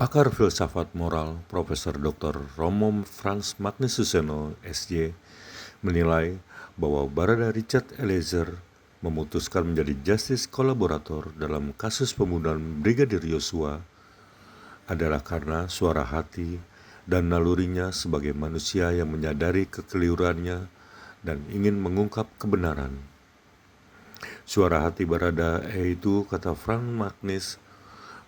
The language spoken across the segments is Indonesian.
Pakar filsafat moral Profesor Dr. Romo Frans Magnus Suseno, SJ, menilai bahwa Barada Richard Eliezer memutuskan menjadi justice kolaborator dalam kasus pembunuhan Brigadir Yosua adalah karena suara hati dan nalurinya sebagai manusia yang menyadari kekeliruannya dan ingin mengungkap kebenaran. Suara hati Baradae itu, kata Frank Magnus,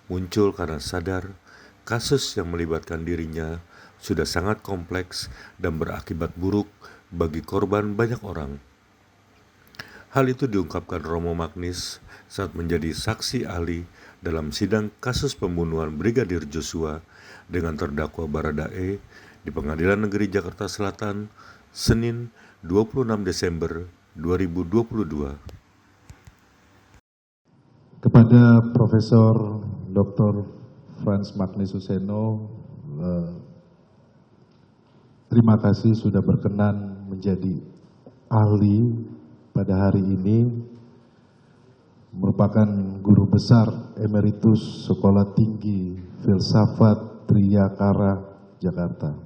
muncul karena sadar kasus yang melibatkan dirinya sudah sangat kompleks dan berakibat buruk bagi korban banyak orang. Hal itu diungkapkan Romo Magnus saat menjadi saksi ahli dalam sidang kasus pembunuhan Brigadir Joshua dengan terdakwa Baradae di Pengadilan Negeri Jakarta Selatan, Senin 26 Desember 2022. Kepada Profesor Dr. Frans Magnus Suseno, terima kasih sudah berkenan menjadi ahli pada hari ini, merupakan guru besar emeritus Sekolah Tinggi Filsafat Triyakara, Jakarta.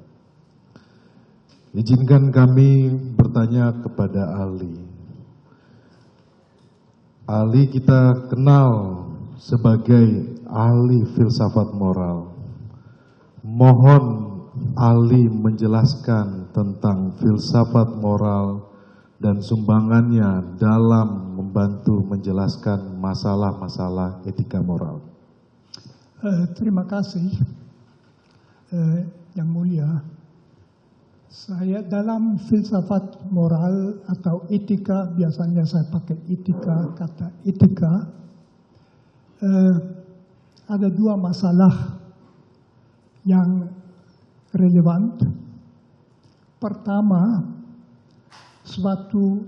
Izinkan kami bertanya kepada ahli. Ahli kita kenal sebagai ahli filsafat moral. Mohon ahli menjelaskan tentang filsafat moral dan sumbangannya dalam membantu menjelaskan masalah-masalah etika moral. Terima kasih, Yang Mulia. Saya dalam filsafat moral atau etika, biasanya saya pakai etika, kata etika, ada dua masalah yang relevan. Pertama, suatu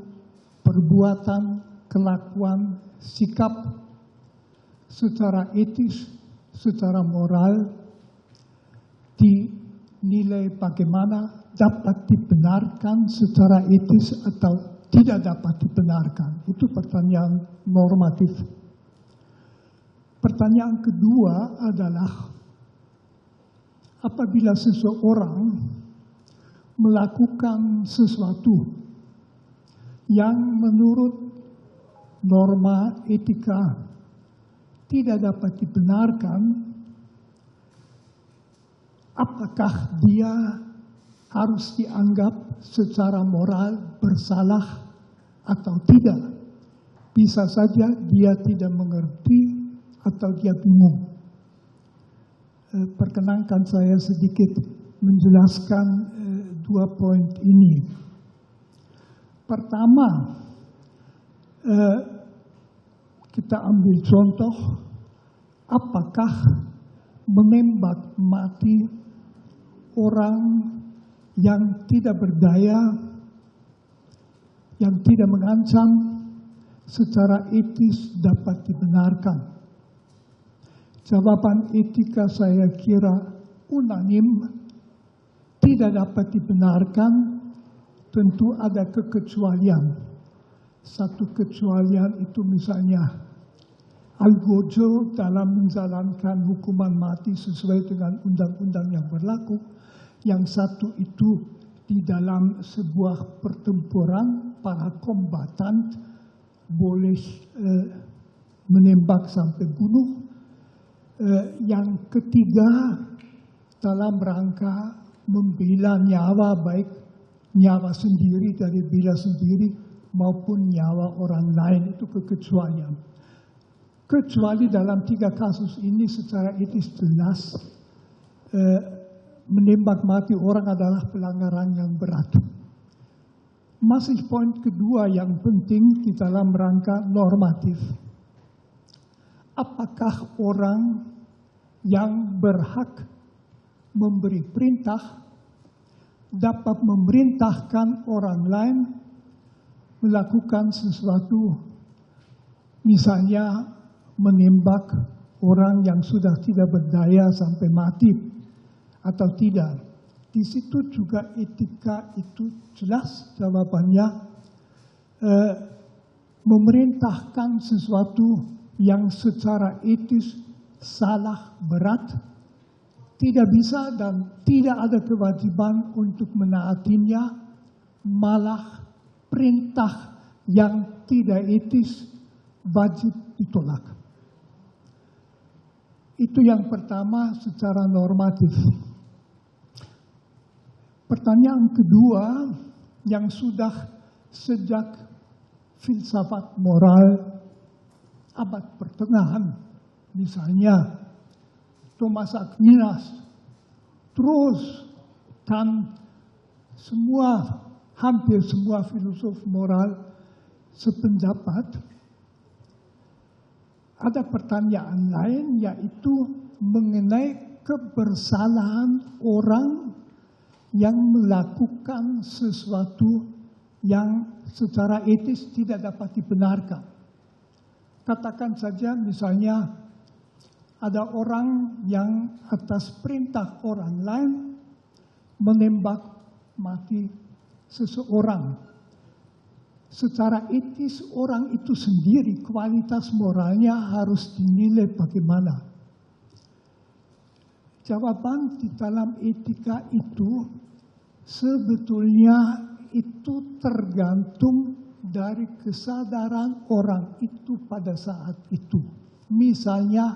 perbuatan, kelakuan, sikap secara etis, secara moral dinilai bagaimana dapat dibenarkan secara etis atau tidak dapat dibenarkan. Itu pertanyaan normatif. Pertanyaan kedua adalah apabila seseorang melakukan sesuatu yang menurut norma etika tidak dapat dibenarkan, apakah dia harus dianggap secara moral bersalah atau tidak? Bisa saja dia tidak mengerti atau dia bingung. Perkenankan saya sedikit menjelaskan dua poin ini. Pertama, kita ambil contoh, apakah menembak mati orang yang tidak berdaya, yang tidak mengancam, secara etis dapat dibenarkan? Jawaban etika saya kira unanim, tidak dapat dibenarkan. Tentu ada kekecualian. Satu kecualian itu misalnya Algojo dalam menjalankan hukuman mati sesuai dengan undang-undang yang berlaku. Yang satu itu di dalam sebuah pertempuran para kombatan boleh menembak sampai bunuh. Yang ketiga dalam rangka membela nyawa, baik nyawa sendiri dari bela sendiri maupun nyawa orang lain, itu kekecualian. Kecuali dalam tiga kasus ini secara etis jelas menembak mati orang adalah pelanggaran yang berat. Masih poin kedua yang penting di dalam rangka normatif. Apakah orang yang berhak memberi perintah dapat memerintahkan orang lain melakukan sesuatu, misalnya menembak orang yang sudah tidak berdaya sampai mati atau tidak? Di situ juga etika itu jelas jawabannya, memerintahkan sesuatu yang secara etis salah berat tidak bisa dan tidak ada kewajiban untuk menaatinya, malah perintah yang tidak etis wajib ditolak. Itu yang pertama secara normatif. Pertanyaan kedua yang sudah sejak filsafat moral abad pertengahan, misalnya Thomas Aquinas, terus kan hampir semua filosof moral sependapat. Ada pertanyaan lain yaitu mengenai kebersalahan orang yang melakukan sesuatu yang secara etis tidak dapat dibenarkan. Katakan saja misalnya ada orang yang atas perintah orang lain menembak mati seseorang. Secara etis orang itu sendiri kualitas moralnya harus dinilai bagaimana. Jawaban di dalam etika itu sebetulnya itu tergantung dari kesadaran orang itu pada saat itu. Misalnya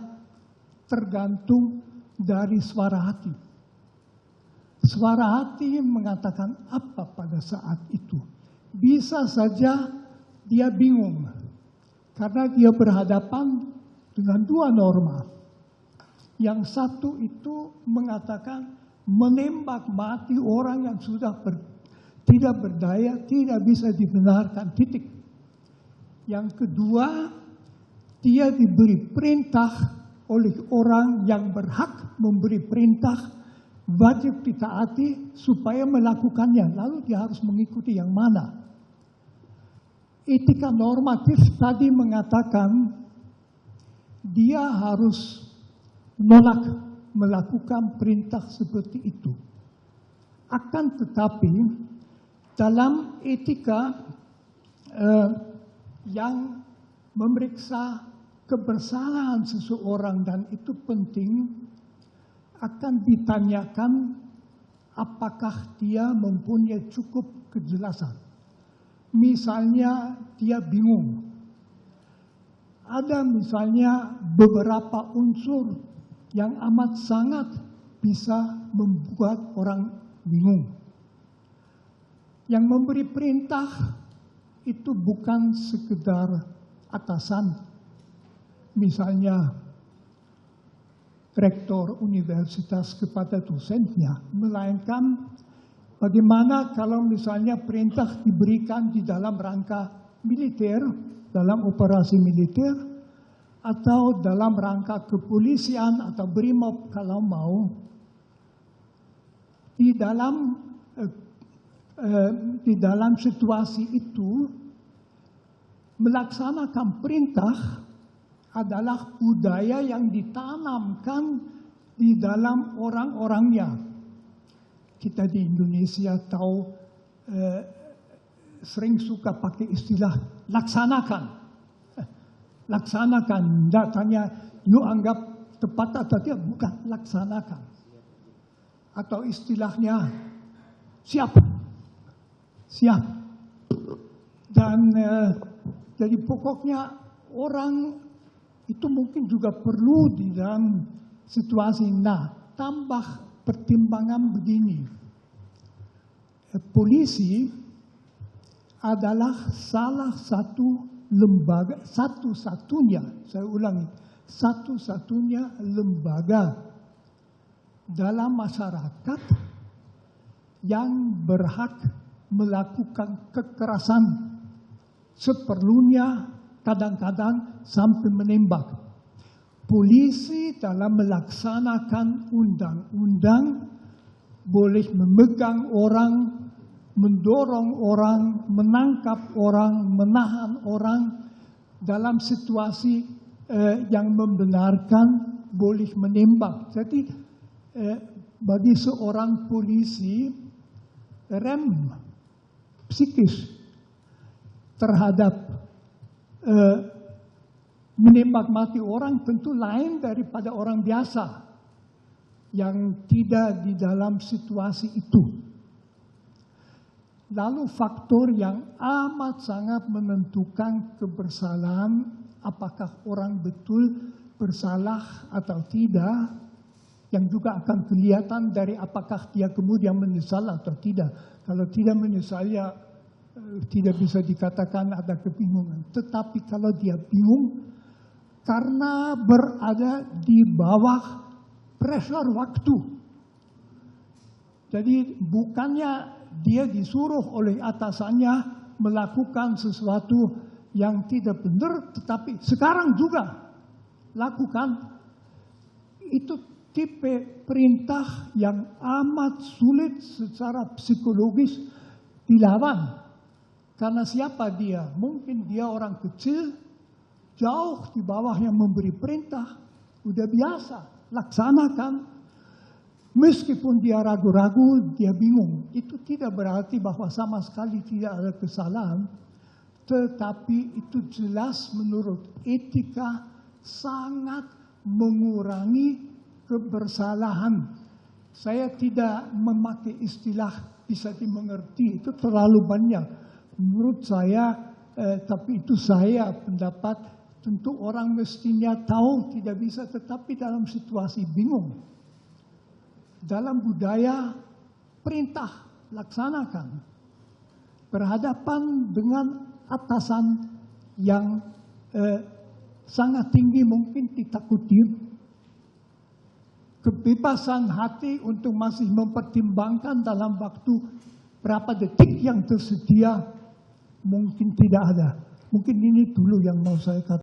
tergantung dari suara hati. Suara hati mengatakan apa pada saat itu. Bisa saja dia bingung karena dia berhadapan dengan dua norma. Yang satu itu mengatakan menembak mati orang yang sudah tidak berdaya, tidak bisa dibenarkan, titik. Yang kedua, dia diberi perintah oleh orang yang berhak memberi perintah, wajib ditaati supaya melakukannya. Lalu dia harus mengikuti yang mana? Etika normatif tadi mengatakan dia harus menolak melakukan perintah seperti itu. Akan tetapi dalam etika yang memeriksa kebersalahan seseorang dan itu penting, akan ditanyakan apakah dia mempunyai cukup kejelasan. Misalnya dia bingung. Ada misalnya beberapa unsur yang amat sangat bisa membuat orang bingung. Yang memberi perintah itu bukan sekedar atasan. Misalnya rektor universitas kepada dosennya, melainkan bagaimana kalau misalnya perintah diberikan di dalam rangka militer, dalam operasi militer, atau dalam rangka kepolisian atau BRIMOB kalau mau. Di dalam situasi itu, melaksanakan perintah adalah budaya yang ditanamkan di dalam orang-orangnya. Kita di Indonesia tahu sering suka pakai istilah laksanakan. Laksanakan, datanya you anggap tepat atau tidak, bukan, laksanakan. Atau istilahnya siap. Dan jadi pokoknya orang itu mungkin juga perlu di dalam situasi. Nah, tambah pertimbangan begini. Polisi adalah salah satu lembaga, satu-satunya lembaga dalam masyarakat yang berhak melakukan kekerasan seperlunya, kadang-kadang sampai menembak. Polisi dalam melaksanakan undang-undang boleh memegang orang, mendorong orang, menangkap orang, menahan orang dalam situasi yang membenarkan, boleh menembak. Jadi bagi seorang polisi, rem psikis terhadap menembak mati orang tentu lain daripada orang biasa yang tidak di dalam situasi itu. Lalu faktor yang amat sangat menentukan kebersalahan, apakah orang betul bersalah atau tidak, yang juga akan kelihatan dari apakah dia kemudian menyesal atau tidak. Kalau tidak menyesal, ya tidak bisa dikatakan ada kebingungan. Tetapi kalau dia bingung karena berada di bawah pressure waktu. Jadi bukannya dia disuruh oleh atasannya melakukan sesuatu yang tidak benar, tetapi sekarang juga lakukan. Itu tipe perintah yang amat sulit secara psikologis dilawan. Karena siapa dia? Mungkin dia orang kecil, jauh di bawah yang memberi perintah, udah biasa, laksanakan. Meskipun dia ragu-ragu, dia bingung. Itu tidak berarti bahwa sama sekali tidak ada kesalahan. Tetapi itu jelas menurut etika sangat mengurangi kebersalahan. Saya tidak memakai istilah bisa dimengerti, itu terlalu banyak. Menurut saya, tapi itu saya pendapat, tentu orang mestinya tahu tidak bisa, tetapi dalam situasi bingung. Dalam budaya perintah laksanakan. Berhadapan dengan atasan yang sangat tinggi mungkin ditakuti. Kebebasan hati untuk masih mempertimbangkan dalam waktu berapa detik yang tersedia mungkin tidak ada. Mungkin ini dulu yang mau saya katakan.